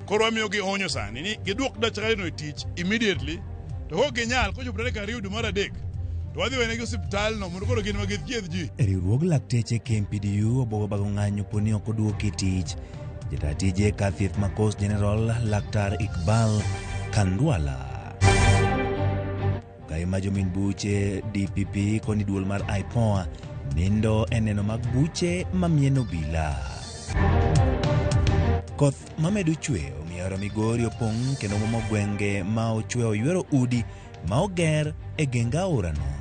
koro wamiyo gi onyo sani ni giduok daktari no tich immediately to ho ginyal ko chopre ka riudu mar adek to wadhi wene gi osiptal no mondo koro gin ma githiedh ji. Riwruog lakteche KMPDU obogo bago ng'anyo poni ok oduoki tich. Jata tije ka thieth ma Coast General Laktar Iqbal Kandwala. Kaima jomin buche DPP koni duol mar IPOA nindo eneno mag buche mamieno bila. Koth mamedu chwe omiyo Migori opong' kendo momo gwenge ma ochwe oywero udi ma oger e genga orano.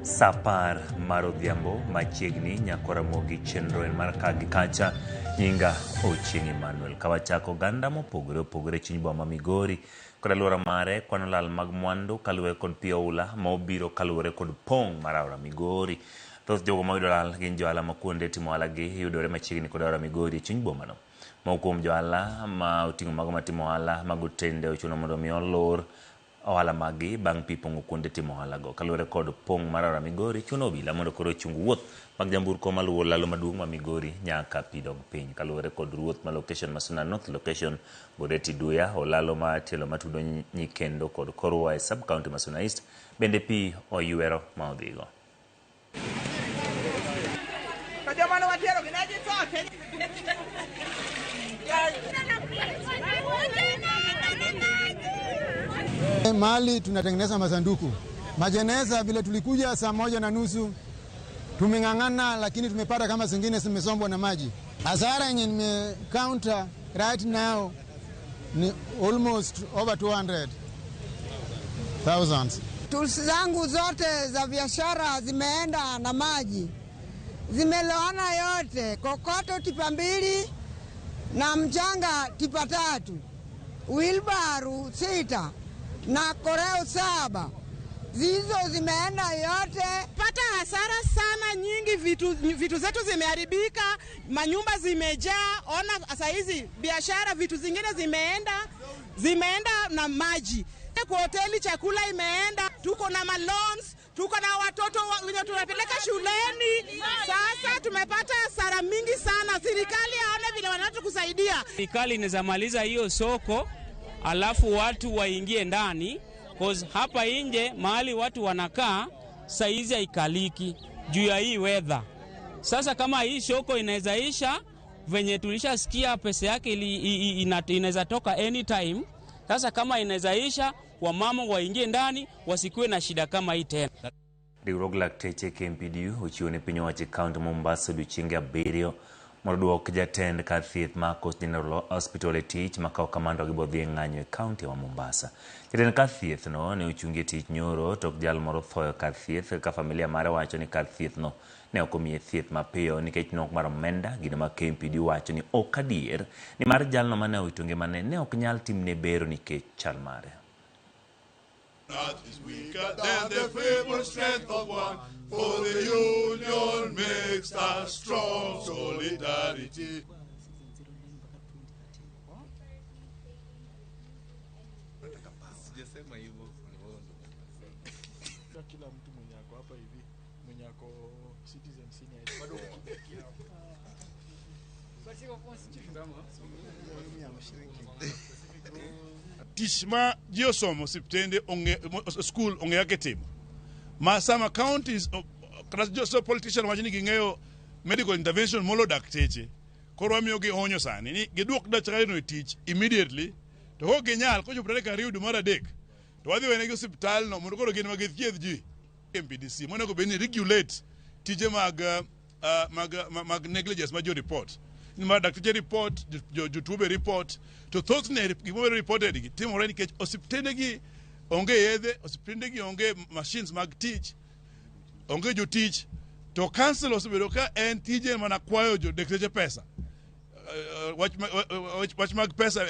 Sapar mar odhiambo machiegni nyakora mogi chenro en mar Kaa Gi Kacha nyinga Ochieng' Emmanuel kawachako ganda mopogore chuny boma Migori kod aluora mare kwano lal mag mwandu kaluwore kod pi oula ma obiro kaluwore kod pong' mar aora Migori. Thoth jogo ma oyudo lal gin johala ma kuonde timo ohala gi yudore machiegni kod aora Migori chuny boma no. Moko kuom johala ma oting'o mago matimo ohala mag otende ochuno mondo mi olor ohala magi bang' pi pong'o kuonde timo ohala go kaluwore kod pong' mar aora Migori chuno obila mondo koro ochung wuoth mag jamburko maluwo lalo maduong' ma Migori nyaka pi dog piny kaluwore kod ruoth ma location ma Suna North location Bureti Duya olalo ma tielo matudo Nyikendo kod Korwa e sub county ma Suna East bende pi oywero ma odhigo. Mahali tunatengeneza masanduku. Majeneza vile tulikuja 1:30 tumeng'ang'ana lakini tumepata kama zingine zimesombwa na maji. Hasara yenye nimecounter right now ni almost over 200,000. Tools zangu zote za biashara zimeenda na maji. Zimeloana yote, kokoto tipa 2 na mchanga tipa 3. Wheelbarrow 6 na koreo 7. Zizo zimeenda yote. Pata hasara sana nyingi, vitu zetu zimeharibika, manyumba zimejaa. Ona sasa hizi biashara vitu zingine zimeenda na maji. Kwa hoteli chakula imeenda, tuko na loans, tuko na watoto wenye tunapeleka shuleni. Sasa tumepata hasara mingi sana. Serikali haone vile wanatukusaidia. Serikali inaweza maliza hiyo soko alafu watu waingie ndani, cause hapa nje mahali watu wanakaa saizi haikaliki juu ya hii weather. Sasa kama hii soko inaweza isha venye tulishasikia pesa yake inaweza toka anytime. Sasa kama inaweza isha wamama waingie ndani wasikuwe na shida kama hii tena. Riwruog lakteche KMPDU ochiwo ne piny owacho kaunti Mombasa odiochienge 7 mondo duok jatend kar thieth ma Coast General Hospital e tich makawo kamando gi bodhi ng'anyo e kaunti wa Mombasa. Jatend kar thieth no ne ochungi tich nyoro tok jal moro thoyo kar thieth ka familia mare wacho ni kar thieth no ne ok omiye thieth mapiyo nikech nok mar omenda. Gino ma KMPDU wacho ni ok adier ni mar jalno mane owito ngimane ne ok nyal timne bero nikech chal mare. That is weaker than the feeble strength of one, for the union makes us strong. Solidarity. Kila mtu mwenye ako hapa hivi, mwenye ako citizen senior bado Tishma jiosomo siptende school ongeyake timo. Ma sama counties so politician wachini ging'eyo medical intervention molo dakteche. Koro wamiyo gi onyo sani ni giduok daktari no tich immediately to ho ginyal ko chopre ka riudu mar adek to wadhi wene gi osiptal no mondo koro gin ma githiedh ji. MPDC mondo ko beni regulate tije mag negligence ma jo report. Ni ma dakteche report jotuo report to thothne gimo reported gi timore nikech osiptende gi onge yedhe, osiptende gi onge machines mag tich, onge jotich. To council osebedo ka en tije mana kwayo jo dakteche pesa. Wach mag pesa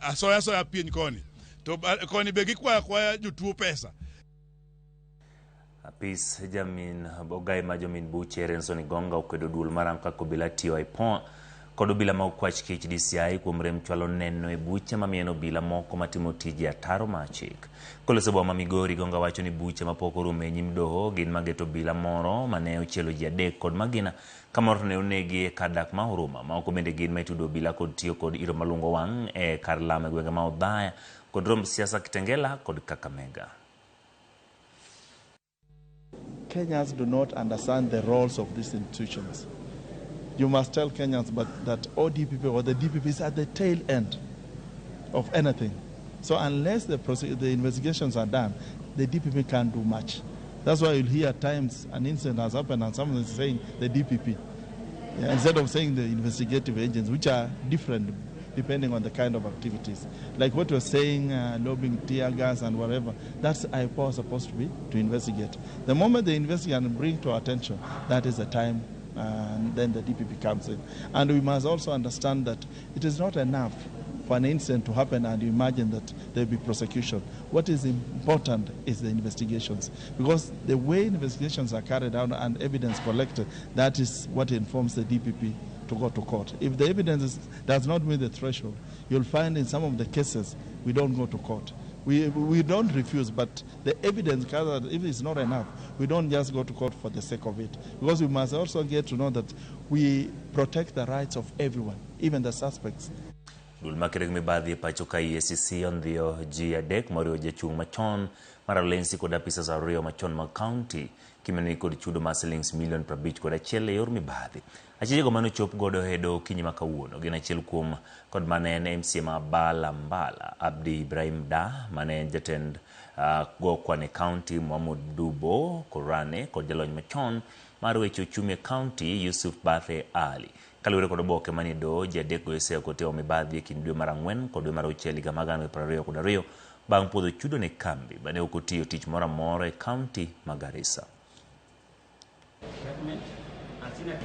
asoya piny koni. To koni be gikwaya jotuo pesa. Apis jamin bogai ma jomin buche Renson Gonga okwedo duol maram kako bila tiyo IPOA kod obila ma okwach kich DCI kuom rem chwalo neno e buche mamieno obila moko matimo tije ataro mar chik. Kolose boma Migori gonga wacho ni buche mapok orumo e nyim doho gin mageto obila moro mane ochielo ji adek kod magina kamoro ne onegi e kar dak ma Huruma, ma oko bende gin ma itudo obila kod tiyo kod iro malungo wang' e kar lamo e gwenge ma Odhaya kod romb siasa Kitengela kod Kakamega. Kenyans do not understand the roles of these institutions. You must tell Kenyans that ODPP or the DPP is at the tail end of anything. So unless the investigations are done, the DPP can't do much. That's why you'll hear at times an incident has happened and someone is saying the DPP, instead of saying the investigative agents, which are different depending on the kind of activities. Like what you're saying, lobbying tear gas and whatever, that's IPOA supposed to be to investigate. The moment they investigate and bring to our attention, that is the time and then the DPP comes in. And we must also understand that it is not enough for an incident to happen and you imagine that there will be prosecution. What is important is the investigations, because the way investigations are carried out and evidence collected, that is what informs the DPP to go to court. If the evidence does not meet the threshold, you'll find in some of the cases we don't go to court. We don't refuse, but the evidence gathered, if it's not enough, we don't just go to court for the sake of it. Because we must also get to know that we protect the rights of everyone, even the suspects. Dulmakirek mibadhi pacho ka EACC ondhiyo ji adek moriwo jachung' machon mar Alensi kod apisas ariyo machon mag county kimeni kod chudo mar shillings milion 51 e yor mibadhi. Achiego mano chop godo hedo kinyi makawuono gin achiel kuom kod mane en MCA ma Mbala Abdi Ibrahim Da mane jatend go kwane county Mohamud Dubo Korane kod jalony machon mar weche uchumi county Yusuf Bathe Ali. Kaluwore kod oboke mani do jadek go eseo koteo mibadhi e kind dwe mar Ang'wen kod dwe mar Auchiel higa mag 2022 bang' puodho chudo ne kambi bane ok otiyo tich moro amora e county ma Garissa.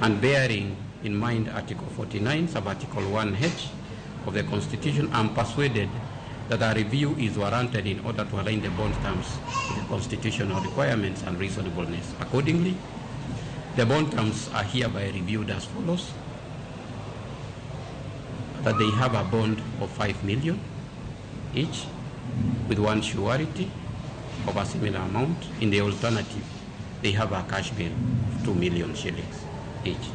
And bearing in mind Article 49, sub-Article 1H of the Constitution, I'm persuaded that a review is warranted in order to align the bond terms with the constitutional requirements and reasonableness. Accordingly, the bond terms are hereby reviewed as follows: that they have a bond of 5 million each, with one surety of a similar amount. In the alternative, they have a cash bill of 2 million shillings each.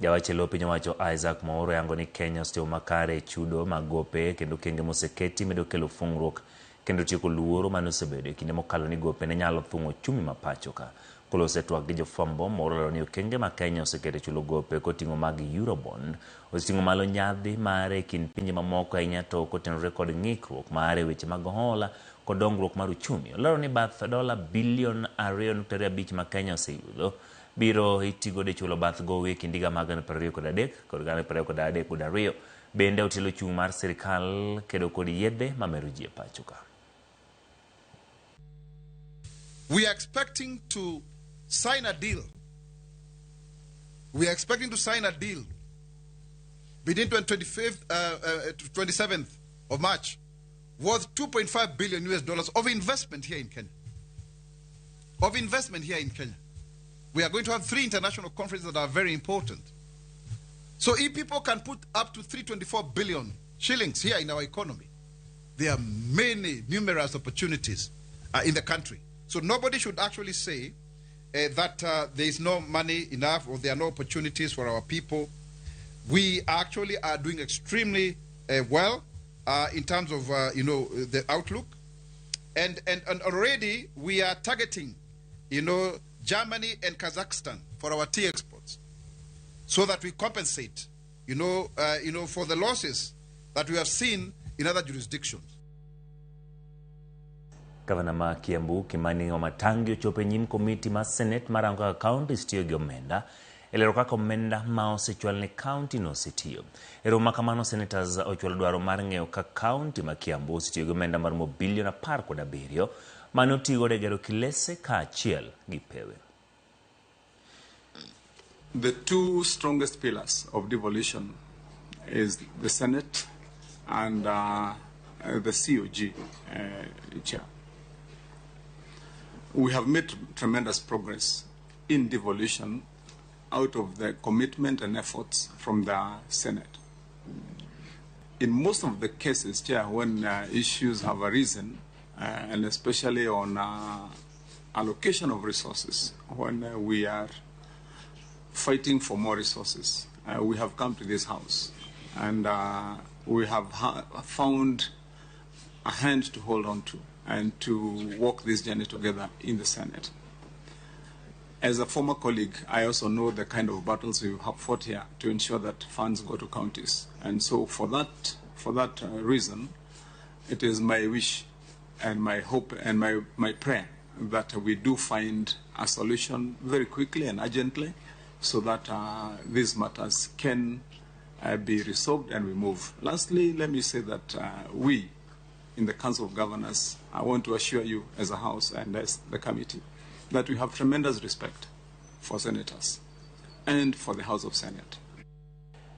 Jawachelo piny owacho Isaac Mwaura yango ni Kenya osetimo makare chudo magope kendo kenge moseketi medo kelo fungruok kendo tieko luoro mane osebedo e kinde mokalo ni gope ne nyalo thung'o chumi ma pacho ka. Kolose twak gi jofwambo, Mwaura lero ni okenge ma Kenya oseketo chulo gope koting'o mag Eurobond oseting'o malo nyadhi mare e kind pinje mamoko ahinya to kotenore kod ng'ikruok mare weche mag ohala kod dongruok mar uchumi. Olero ni bath dola bilion 2.5 ma Kenya oseyudo biro itigo de chulo bath gowi e kind higa mag 2023 kod 2032 bende otelo chung' mar sirikal kedo kod yedhe mamero ji e pacho ka. We are expecting to sign a deal. We are expecting to sign a deal between 27th of March worth $2.5 billion of investment here in Kenya. We are going to have 3 international conferences that are very important. So if people can put up to 324 billion shillings here in our economy, there are numerous opportunities in the country. So nobody should actually say that there is no money enough or there are no opportunities for our people. We actually are doing extremely well in terms of the outlook, and already we are targeting Germany and Kazakhstan for our tea exports, so that we compensate for the losses that we have seen in other jurisdictions. Gavana ma Kiambu Kimani Wamatangi ochopo nyim komiti ma Senate marango kaka county sitiyo gi omenda elero kaka omenda ma osechwal ne county no sitiyo. Ero makamano senators ochwalo dwaro mar ng'eyo ka county ma Kiambu sitiyo gi omenda mar bilion 17 mane otigo de gero kilese kaachiel gi pewe. The 2 strongest pillars of devolution is the Senate and the COG chair. We have made tremendous progress in devolution out of the commitment and efforts from the Senate. In most of the cases, Chair, when issues have arisen, and especially on allocation of resources, when we are fighting for more resources, we have come to this House, and we have found a hand to hold on to and to walk this journey together in the Senate. As a former colleague, I also know the kind of battles we have fought here to ensure that funds go to counties. And so for that reason, it is my wish and my hope and my prayer that we do find a solution very quickly and urgently so that these matters can be resolved and we move. Lastly, let me say that we in the Council of Governors, I want to assure you as a House and as the committee that we have tremendous respect for senators and for the House of Senate.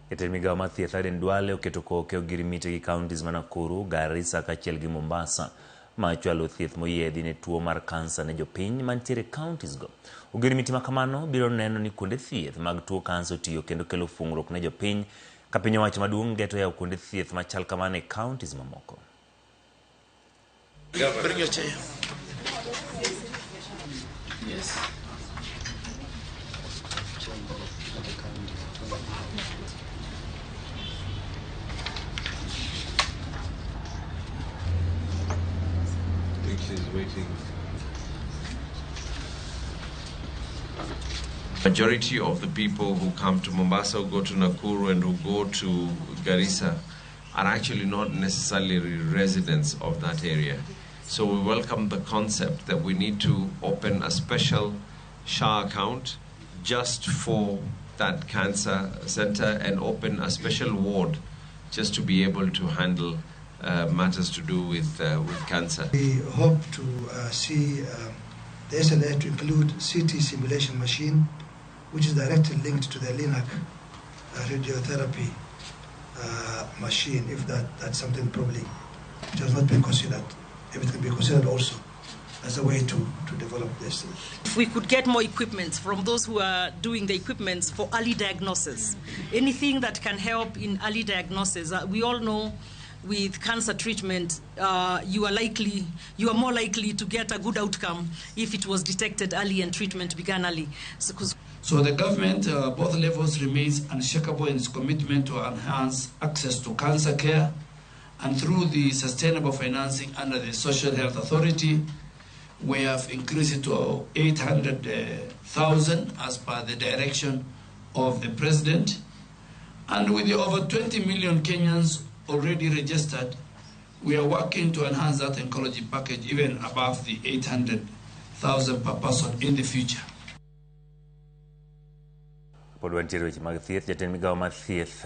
Itemigawa mathieth Aden Duale oketoko ke ogirimiti gi counties ma Nakuru, Garissa kaachiel gi Mombasa machwalo thieth moyiedhi ne tuo mar kansa ne jopiny mantiere counties go. Ogirimiti ma kamano biro neno ni kuonde thieth mag tuo kansa otiyo kendo kelo fungruok ne jopiny ka piny owacho maduong' geto yawo kuonde thieth machal kamano e counties mamoko. Bring your chair. Yes. I think she's waiting. Majority of the people who come to Mombasa, who go to Nakuru and who go to Garissa are actually not necessarily residents of that area. So we welcome the concept that we need to open a special SHA account just for that cancer center and open a special ward just to be able to handle matters to do with cancer. We hope to see the SLA to include CT simulation machine, which is directly linked to the LINAC radiotherapy machine, if that's something probably which has not been considered. If it can be considered also as a way to develop this. If we could get more equipment from those who are doing the equipment for early diagnosis, anything that can help in early diagnosis. We all know with cancer treatment, you are more likely to get a good outcome if it was detected early and treatment began early. So the government, both levels, remains unshakable in its commitment to enhance access to cancer care, and through the sustainable financing under the Social Health Authority, we have increased it to 800,000 as per the direction of the President. And with the over 20 million Kenyans already registered, we are working to enhance that oncology package even above the 800,000 per person in the future. Podwantiere weche mag thieth, jatend migawo mar thieth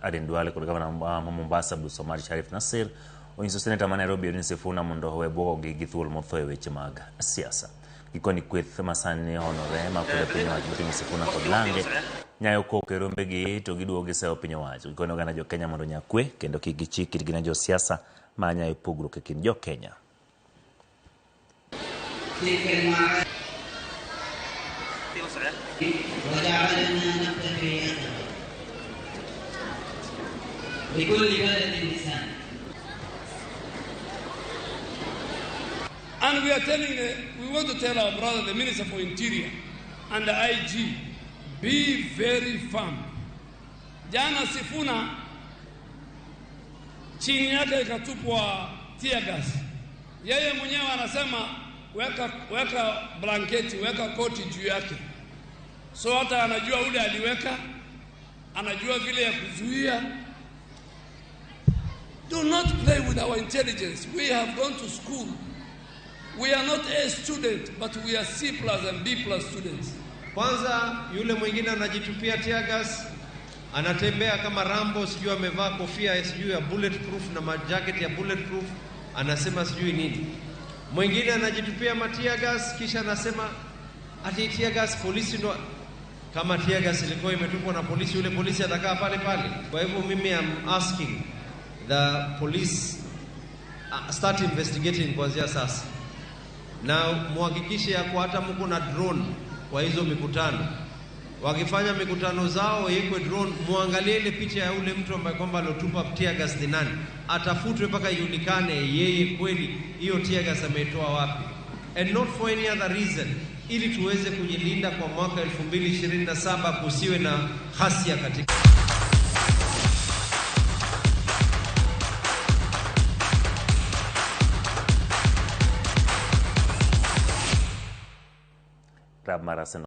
Aden Duale kod gavana ma Mombasa Abdulsomad Sharif Nassir onyiso seneta ma Nairobi Edwin Sifuna mondo owe bwogogi gi thuol motho e weche mag siasa. Gikoni kweth masani honore makwedo piny owacho moting'o Sifuna kod Lange nyayo koko e rombegi to giduogo giseyo piny owacho. Gikoni oganda jo Kenya mondo nya kwe kendo kik gichik itgi ne jo siasa ma nyayo pogruok e kind jo Kenya. And we want to tell our brother, the Minister for Interior and the IG, be very firm. Jana Sifuna chini yake ikatupwa tear gas. Yeye mwenyewe anasema weka blanketi, weka koti juu yake. So hata anajua ule aliweka, anajua vile ya kuzuia. Do not play with our intelligence. We have gone to school. We are not A student, but we are C+ and B+ students. Kwanza yule mwingine anajitupia tear gas, anatembea kama Rambo, sijui amevaa kofia sijui ya bulletproof na majacket ya bulletproof, anasema sijui nini. Mwingine anajitupia tear gas kisha anasema ati tear gas polisi ndo. Kama tear gas ilikuwa imetupwa na polisi, yule polisi atakaa pale pale. Kwa hivyo mimi am asking the police start investigating kuanzia sasa. Na muhakikishe ya kwa hata mko na drone kwa hizo mikutano. wakifanya mikutano zao yekwe drone, muangalie ile picha ya ule mtu ambaye kwamba alotupa tear gas ni nani, atafutwe mpaka ijulikane yeye kweli hiyo tear gas ametoa wapi, and not for any other reason, ili tuweze kujilinda kwa mwaka 2027 kusiwe na hasia katika Marasa